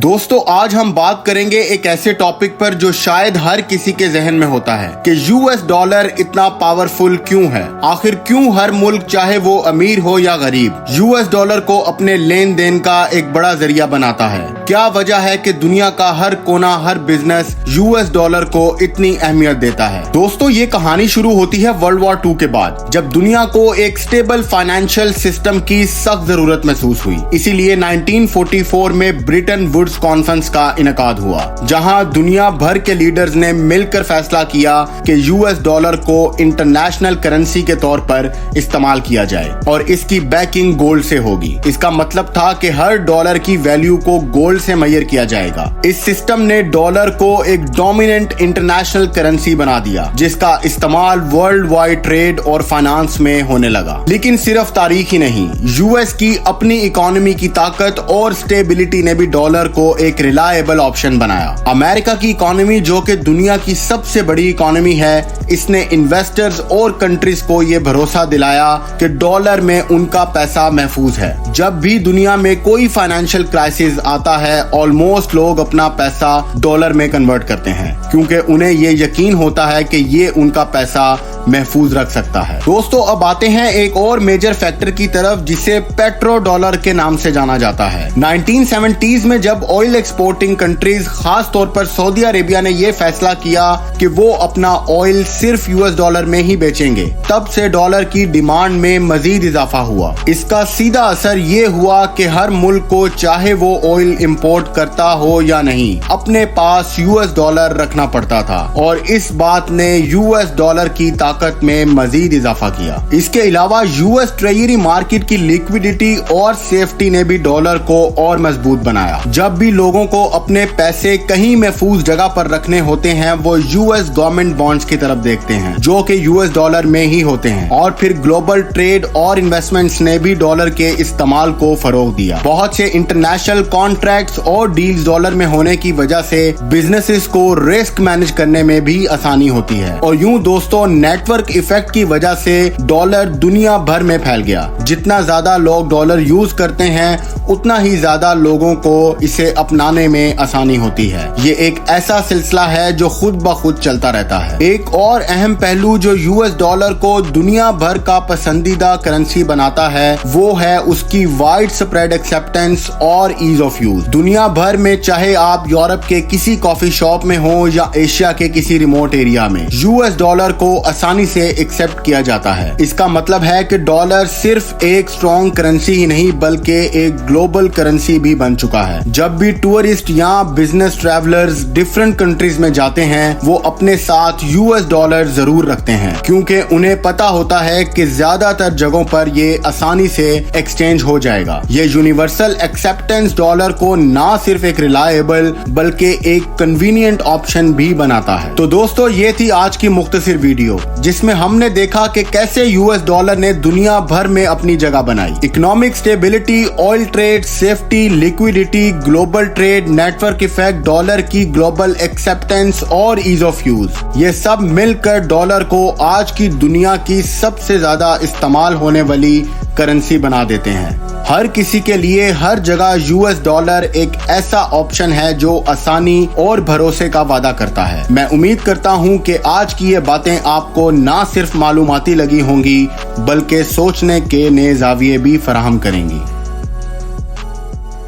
दोस्तों आज हम बात करेंगे एक ऐसे टॉपिक पर जो शायद हर किसी के जहन में होता है कि यूएस डॉलर इतना पावरफुल क्यों है। आखिर क्यों हर मुल्क चाहे वो अमीर हो या गरीब यूएस डॉलर को अपने लेन देन का एक बड़ा जरिया बनाता है। क्या वजह है कि दुनिया का हर कोना हर बिजनेस यूएस डॉलर को इतनी अहमियत देता है। दोस्तों ये कहानी शुरू होती है वर्ल्ड वॉर 2 के बाद, जब दुनिया को एक स्टेबल फाइनेंशियल सिस्टम की सख्त जरूरत महसूस हुई। इसीलिए 1944 में ब्रिटेन वुड्स कॉन्फ्रेंस का इनकाद हुआ, जहां दुनिया भर के लीडर्स ने मिलकर फैसला किया कि यूएस डॉलर को इंटरनेशनल करेंसी के तौर पर इस्तेमाल किया जाए और इसकी बैकिंग गोल्ड से होगी। इसका मतलब था कि हर डॉलर की वैल्यू को गोल्ड से मेजर किया जाएगा। इस सिस्टम ने डॉलर को एक डोमिनेंट इंटरनेशनल करेंसी बना दिया, जिसका इस्तेमाल वर्ल्ड वाइड ट्रेड और फाइनेंस में होने लगा। लेकिन सिर्फ तारीख ही नहीं, यूएस की अपनी इकोनॉमी की ताकत और स्टेबिलिटी ने भी डॉलर को एक रिलायबल ऑप्शन बनाया। अमेरिका की इकोनॉमी, जो कि दुनिया की सबसे बड़ी इकोनॉमी है, इसने इन्वेस्टर्स और कंट्रीज को यह भरोसा दिलाया कि डॉलर में उनका पैसा महफूज है। जब भी दुनिया में कोई फाइनेंशियल क्राइसिस आता है, ऑलमोस्ट लोग अपना पैसा डॉलर में कन्वर्ट करते हैं, क्योंकि उन्हें ये यकीन होता है कि ये उनका पैसा महफूज रख सकता है। दोस्तों अब आते हैं एक और मेजर फैक्टर की तरफ, जिसे पेट्रो डॉलर के नाम से जाना जाता है। 1970s में जब ऑयल एक्सपोर्टिंग कंट्रीज, खास तौर पर सऊदी अरेबिया ने यह फैसला किया कि वो अपना ऑयल सिर्फ यूएस डॉलर में ही बेचेंगे, तब से डॉलर की डिमांड में मजीद इजाफा हुआ। इसका सीधा असर ये हुआ कि हर मुल्क को, चाहे वो ऑयल इंपोर्ट करता हो या नहीं, अपने पास यूएस डॉलर रखना पड़ता था, और इस बात ने यूएस डॉलर की ताकत में मजीद इजाफा किया। इसके अलावा यूएस ट्रेजरी मार्केट की लिक्विडिटी और सेफ्टी ने भी डॉलर को और मजबूत बनाया। जब भी लोगों को अपने पैसे कहीं महफूज जगह पर रखने होते हैं, वो यूएस गवर्नमेंट बॉन्ड्स की तरफ देखते हैं, जो कि यूएस डॉलर में ही होते हैं। और फिर ग्लोबल ट्रेड और इन्वेस्टमेंट्स ने भी डॉलर के इस्तेमाल को फरोग दिया। बहुत से इंटरनेशनल कॉन्ट्रैक्ट्स और डील्स डॉलर में होने की वजह से बिजनेसेस को रिस्क मैनेज करने में भी आसानी होती है। और यूं दोस्तों, नेटवर्क इफेक्ट की वजह से डॉलर दुनिया भर में फैल गया। जितना ज्यादा लोग डॉलर यूज करते हैं, उतना ही ज्यादा लोगों को इसे अपनाने में आसानी होती है। ये एक ऐसा सिलसिला है जो खुद ब खुद चलता रहता है। एक और अहम पहलू जो यूएस डॉलर को दुनिया भर का पसंदीदा करेंसी बनाता है, वो है उसकी वाइड स्प्रेड एक्सेप्टेंस और ईज ऑफ यूज। दुनिया भर में, चाहे आप यूरोप के किसी कॉफी शॉप में हो या एशिया के किसी रिमोट एरिया में, यूएस डॉलर को आसानी से एक्सेप्ट किया जाता है। इसका मतलब है कि डॉलर सिर्फ एक स्ट्रॉन्ग करेंसी ही नहीं, बल्कि एक ग्लोबल करेंसी भी बन चुका है। जब भी टूरिस्ट या बिजनेस ट्रैवलर्स डिफरेंट कंट्रीज में जाते हैं, वो अपने साथ यूएस डॉलर जरूर रखते हैं, क्योंकि उन्हें पता होता है कि ज्यादातर जगहों पर ये आसानी से एक्सचेंज हो जाएगा। ये यूनिवर्सल एक्सेप्टेंस डॉलर को ना सिर्फ एक रिलायबल बल्कि एक कन्वीनियंट ऑप्शन भी बनाता है। तो दोस्तों ये थी आज की मुख्तसर वीडियो, जिसमें हमने देखा कि कैसे यूएस डॉलर ने दुनिया भर में अपनी जगह बनाई। Economic stability, oil trade, safety, liquidity, global trade, network effect, dollar की ग्लोबल एक्सेप्टेंस और ईज ऑफ यूज, ये सब मिलकर डॉलर को आज की दुनिया की सबसे ज्यादा इस्तेमाल होने वाली करेंसी बना देते हैं। हर किसी के लिए हर जगह यूएस डॉलर एक ऐसा ऑप्शन है जो आसानी और भरोसे का वादा करता है। मैं उम्मीद करता हूं कि आज की ये बातें आपको ना सिर्फ मालूमाती लगी होंगी, बल्कि सोचने के नए ज़ाविये भी फराहम करेंगी।